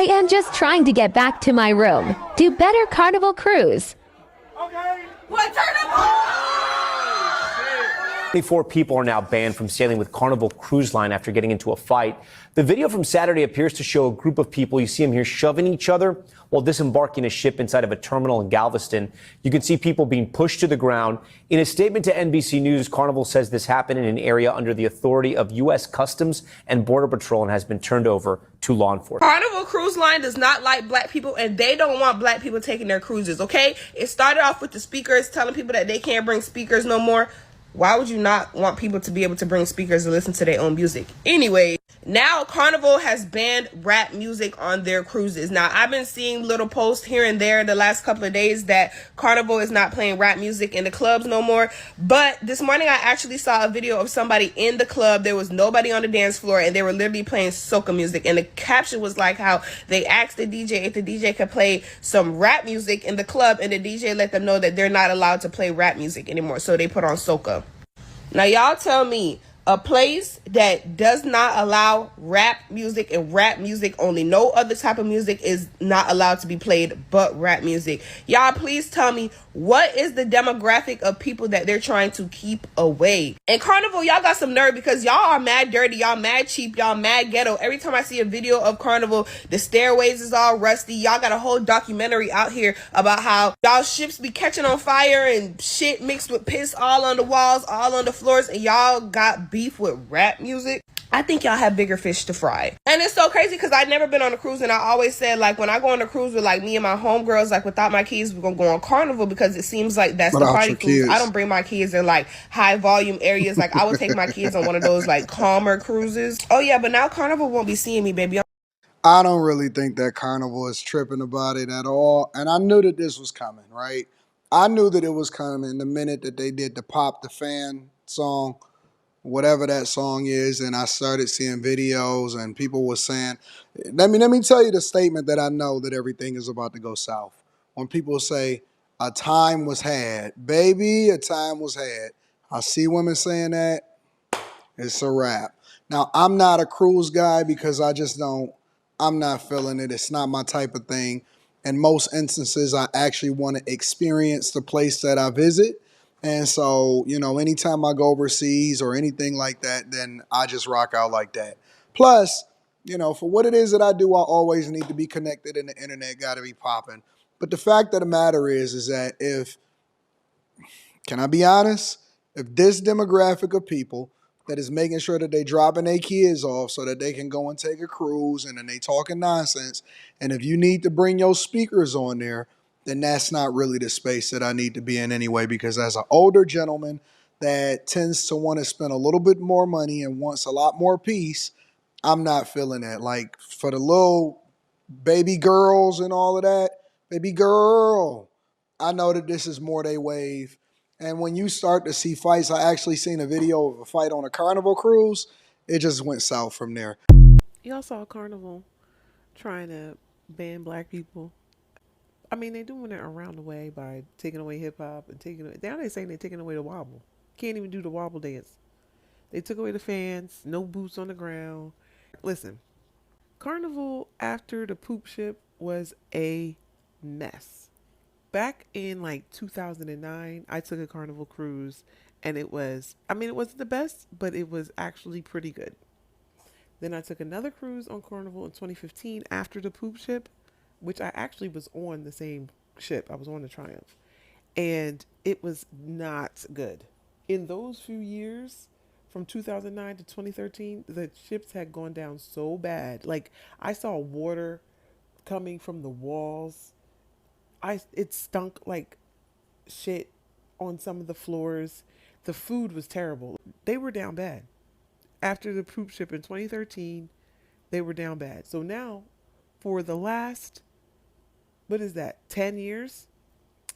I am just trying to get back to my room. Do better, Carnival Cruise. Okay. What? Turn up! Oh, 24 people are now banned from sailing with Carnival Cruise Line after getting into a fight. The video from Saturday appears to show a group of people, you see them here, shoving each other while disembarking a ship inside of a terminal in Galveston. You can see people being pushed to the ground. In a statement to NBC News, Carnival says this happened in an area under the authority of U.S. Customs and Border Patrol and has been turned over to law enforcement. Carnival Cruise Line does not like black people, and they don't want black people taking their cruises, okay? It started off with the speakers telling people that they can't bring speakers no more. Why would you not want people to be able to bring speakers and listen to their own music? Anyway, now Carnival has banned rap music on their cruises. Now, I've been seeing little posts here and there the last couple of days that Carnival is not playing rap music in the clubs no more. But this morning, I actually saw a video of somebody in the club. There was nobody on the dance floor, and they were literally playing soca music. And the caption was like how they asked the DJ if the DJ could play some rap music in the club, and the DJ let them know that they're not allowed to play rap music anymore. So they put on soca. Now, y'all tell me, a place that does not allow rap music and rap music only, no other type of music is not allowed to be played but rap music. Y'all, please tell me, what is the demographic of people that they're trying to keep away? And Carnival, y'all got some nerve because y'all are mad dirty, y'all mad cheap, y'all mad ghetto. Every time I see a video of Carnival, the stairways is all rusty. Y'all got a whole documentary out here about how y'all ships be catching on fire and shit mixed with piss all on the walls, all on the floors, and y'all got beef with rap music. I think y'all have bigger fish to fry. And it's so crazy because I've never been on a cruise, and I always said, like, when I go on a cruise with like me and my homegirls, like without my kids, we're gonna go on Carnival because it seems like that's the party cruise. I don't bring my kids in like high volume areas. Like I would take my kids on one of those like calmer cruises. Oh yeah, but now Carnival won't be seeing me, baby. I don't really think that Carnival is tripping about it at all. And I knew that this was coming, right? I knew that it was coming the minute that they did the Pop the Fan song, whatever that song is, and I started seeing videos and people were saying, let me tell you the statement that I know that everything is about to go south. When people say, a time was had, baby, a time was had. I see women saying that, it's a wrap. Now, I'm not a cruise guy because I'm not feeling it. It's not my type of thing. In most instances, I actually want to experience the place that I visit. And so, anytime I go overseas or anything like that, then I just rock out like that. Plus, for what it is that I do, I always need to be connected and the internet got to be popping. But the fact of the matter is that can I be honest? If this demographic of people that is making sure that they dropping their kids off so that they can go and take a cruise and then they talking nonsense, and if you need to bring your speakers on there, then that's not really the space that I need to be in anyway, because as an older gentleman that tends to want to spend a little bit more money and wants a lot more peace, I'm not feeling that. Like for the little baby girls and all of that, baby girl, I know that this is more they wave. And when you start to see fights, I actually seen a video of a fight on a Carnival cruise. It just went south from there. Y'all saw Carnival trying to ban black people. I mean, they're doing it around the way by taking away hip hop and taking it. Now they're saying they're taking away the wobble. Can't even do the wobble dance. They took away the fans, no boots on the ground. Listen, Carnival after the poop ship was a mess. Back in like 2009, I took a Carnival cruise and it wasn't the best, but it was actually pretty good. Then I took another cruise on Carnival in 2015 after the poop ship, which I actually was on the same ship. I was on the Triumph. And it was not good. In those few years, from 2009 to 2013, the ships had gone down so bad. Like, I saw water coming from the walls. It stunk like shit on some of the floors. The food was terrible. They were down bad. After the poop ship in 2013, they were down bad. So now, for the last, 10 years?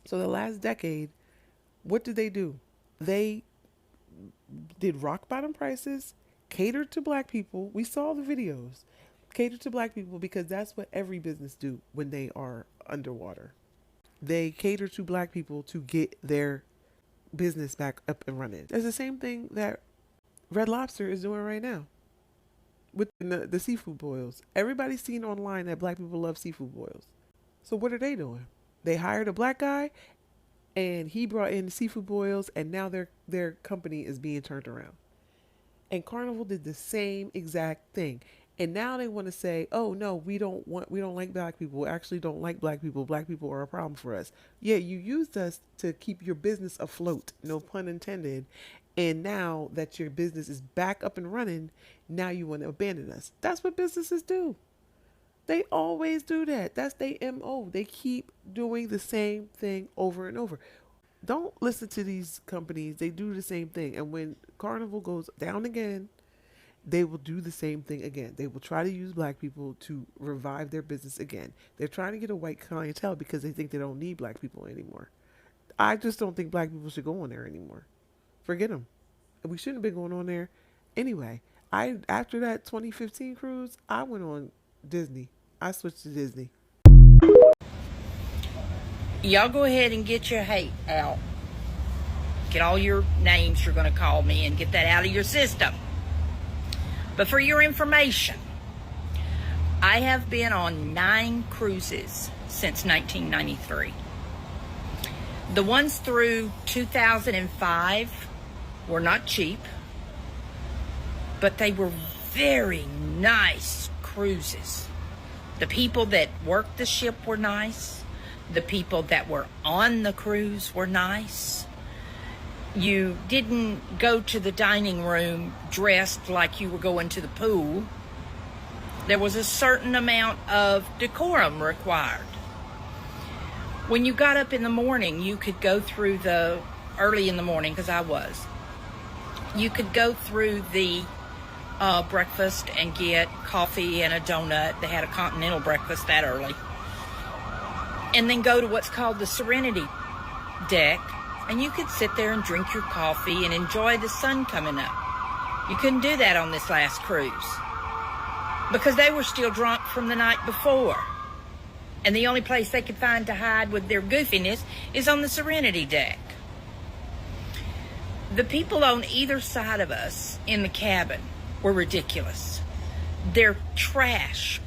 So the last decade, what did they do? They did rock bottom prices, catered to black people. We saw the videos. Catered to black people because that's what every business do when they are underwater. They cater to black people to get their business back up and running. It's the same thing that Red Lobster is doing right now. with the seafood boils. Everybody's seen online that black people love seafood boils. So what are they doing? They hired a black guy, and he brought in seafood boils, and now their company is being turned around. And Carnival did the same exact thing. And now they want to say, "Oh no, we don't like black people. We actually don't like black people. Black people are a problem for us." Yeah, you used us to keep your business afloat, no pun intended. And now that your business is back up and running, now you want to abandon us. That's what businesses do. They always do that. That's their MO. They keep doing the same thing over and over. Don't listen to these companies. They do the same thing. And when Carnival goes down again, they will do the same thing again. They will try to use black people to revive their business again. They're trying to get a white clientele because they think they don't need black people anymore. I just don't think black people should go on there anymore. Forget them. We shouldn't have been going on there. Anyway, after that 2015 cruise, I went on Disney. I switched to Disney. Y'all go ahead and get your hate out. Get all your names you're going to call me and get that out of your system. But for your information, I have been on 9 cruises since 1993. The ones through 2005 were not cheap, but they were very nice cruises. The people that worked the ship were nice. The people that were on the cruise were nice. You didn't go to the dining room dressed like you were going to the pool. There was a certain amount of decorum required. When you got up in the morning, you could go through early in the morning, because I was, you could go through the breakfast and get coffee and a donut. They had a continental breakfast that early. And then go to what's called the Serenity deck, and you could sit there and drink your coffee and enjoy the sun coming up. You couldn't do that on this last cruise because they were still drunk from the night before. And the only place they could find to hide with their goofiness is on the Serenity deck. The people on either side of us in the cabin were ridiculous. Their trash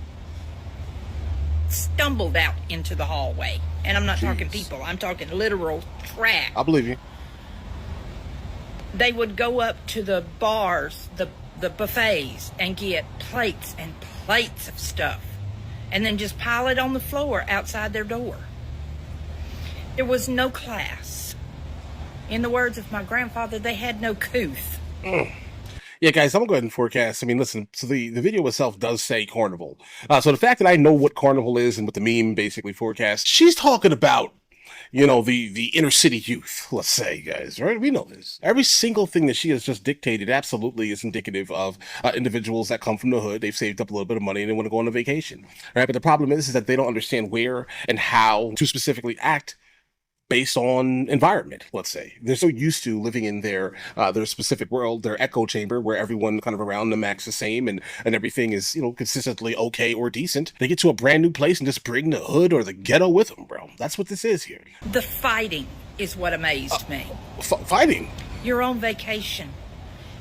stumbled out into the hallway. And I'm not talking people, I'm talking literal trash. I believe you. They would go up to the bars, the buffets, and get plates and plates of stuff, and then just pile it on the floor outside their door. There was no class. In the words of my grandfather, they had no couth. Yeah, guys, I'm going to go ahead and forecast. I mean, listen, so the video itself does say Carnival. So the fact that I know what Carnival is and what the meme basically forecasts, she's talking about, the inner city youth, let's say, guys, right? We know this. Every single thing that she has just dictated absolutely is indicative of individuals that come from the hood. They've saved up a little bit of money and they want to go on a vacation, right? But the problem is that they don't understand where and how to specifically act based on environment, let's say. They're so used to living in their specific world, their echo chamber, where everyone kind of around them acts the same and everything is, consistently okay or decent. They get to a brand new place and just bring the hood or the ghetto with them, bro. That's what this is here. The fighting is what amazed me. Fighting? You're on vacation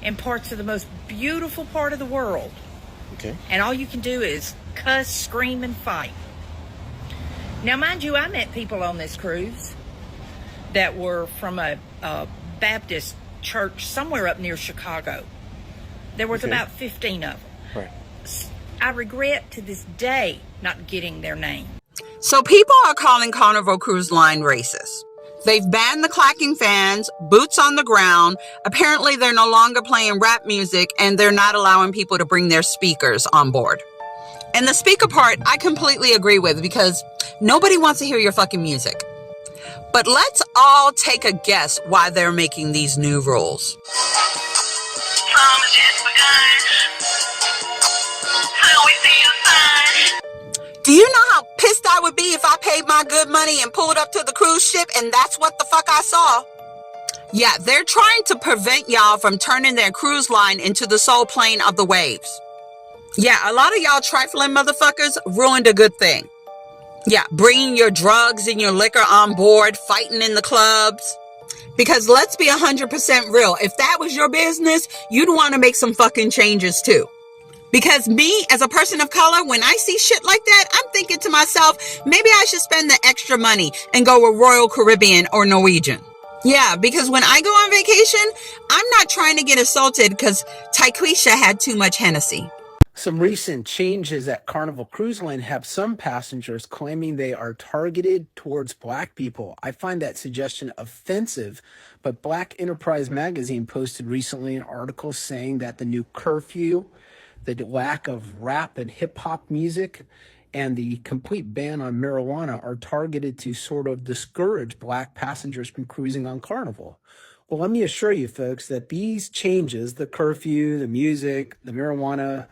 in parts of the most beautiful part of the world. Okay. And all you can do is cuss, scream, and fight. Now, mind you, I met people on this cruise that were from a Baptist church somewhere up near Chicago. There was about 15 of them. Right. I regret to this day not getting their name. So people are calling Carnival Cruise Line racist. They've banned the clacking fans, boots on the ground. Apparently they're no longer playing rap music, and they're not allowing people to bring their speakers on board. And the speaker part, I completely agree with, because nobody wants to hear your fucking music. But let's all take a guess why they're making these new rules. Do you know how pissed I would be if I paid my good money and pulled up to the cruise ship and that's what the fuck I saw? Yeah, they're trying to prevent y'all from turning their cruise line into the sole plane of the waves. Yeah, a lot of y'all trifling motherfuckers ruined a good thing. Yeah, bringing your drugs and your liquor on board, fighting in the clubs. Because let's be 100% real. If that was your business, you'd want to make some fucking changes too. Because me, as a person of color, when I see shit like that, I'm thinking to myself, maybe I should spend the extra money and go with Royal Caribbean or Norwegian. Yeah, because when I go on vacation, I'm not trying to get assaulted because Taquisha had too much Hennessy. Some recent changes at Carnival Cruise Line have some passengers claiming they are targeted towards black people. I find that suggestion offensive, but Black Enterprise magazine posted recently an article saying that the new curfew, the lack of rap and hip hop music, and the complete ban on marijuana are targeted to sort of discourage black passengers from cruising on Carnival. Well, let me assure you, folks, that these changes, the curfew, the music, the marijuana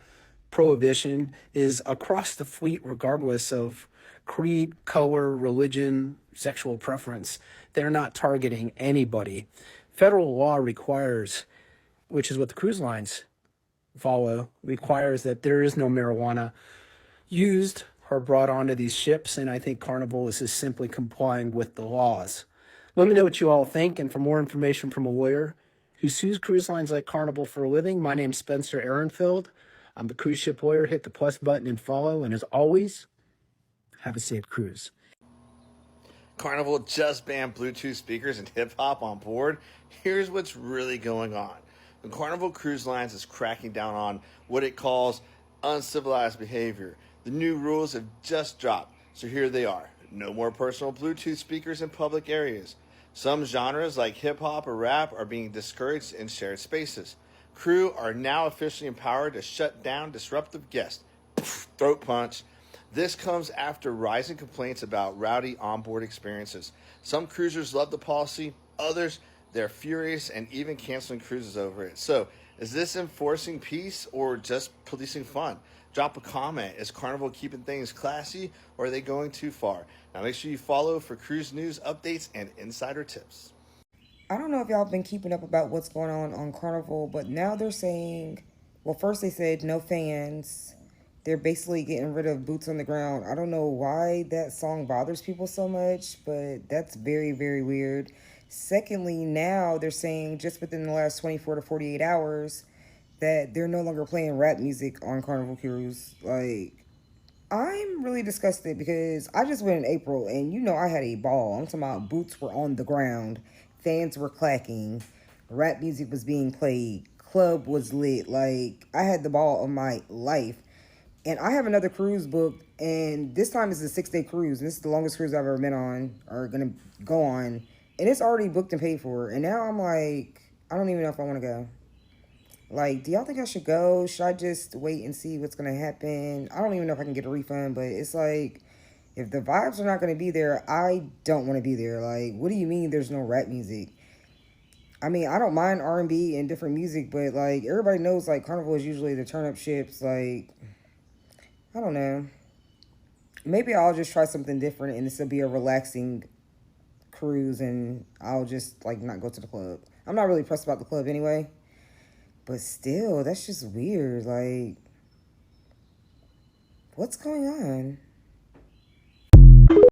prohibition, is across the fleet, regardless of creed, color, religion, sexual preference. They're not targeting anybody. Federal law requires, which is what the cruise lines follow, requires that there is no marijuana used or brought onto these ships, and I think Carnival is just simply complying with the laws. Let me know what you all think, and for more information from a lawyer who sues cruise lines like Carnival for a living, my name's Spencer Ehrenfeld. I'm a cruise ship lawyer. Hit the plus button and follow, and as always, have a safe cruise. Carnival just banned Bluetooth speakers and hip hop on board. Here's what's really going on. The Carnival Cruise Lines is cracking down on what it calls uncivilized behavior. The new rules have just dropped, so here they are. No more personal Bluetooth speakers in public areas. Some genres like hip hop or rap are being discouraged in shared spaces. Crew are now officially empowered to shut down disruptive guests. Throat punch. This comes after rising complaints about rowdy onboard experiences. Some cruisers love the policy, others, they're furious and even canceling cruises over it. So, is this enforcing peace or just policing fun? Drop a comment. Is Carnival keeping things classy or are they going too far? Now make sure you follow for cruise news, updates, and insider tips. I don't know if y'all been keeping up about what's going on Carnival, but now they're saying, well, first they said no fans. They're basically getting rid of boots on the ground. I don't know why that song bothers people so much, but that's very, very weird. Secondly, now they're saying just within the last 24 to 48 hours that they're no longer playing rap music on Carnival Cruise. Like, I'm really disgusted because I just went in April and I had a ball. I'm talking about boots were on the ground, fans were clacking, rap music was being played, club was lit. Like, I had the ball of my life. And I have another cruise booked, and this time is a 6-day cruise. And this is the longest cruise I've ever been on or gonna go on. And it's already booked and paid for. And now I'm like, I don't even know if I want to go. Like, do y'all think I should go? Should I just wait and see what's going to happen? I don't even know if I can get a refund, but it's like, if the vibes are not going to be there, I don't want to be there. Like, what do you mean there's no rap music? I mean, I don't mind R&B and different music, but, like, everybody knows, like, Carnival is usually the turn-up ships. Like, I don't know. Maybe I'll just try something different, and this will be a relaxing cruise, and I'll just, like, not go to the club. I'm not really pressed about the club anyway. But still, that's just weird. Like, what's going on?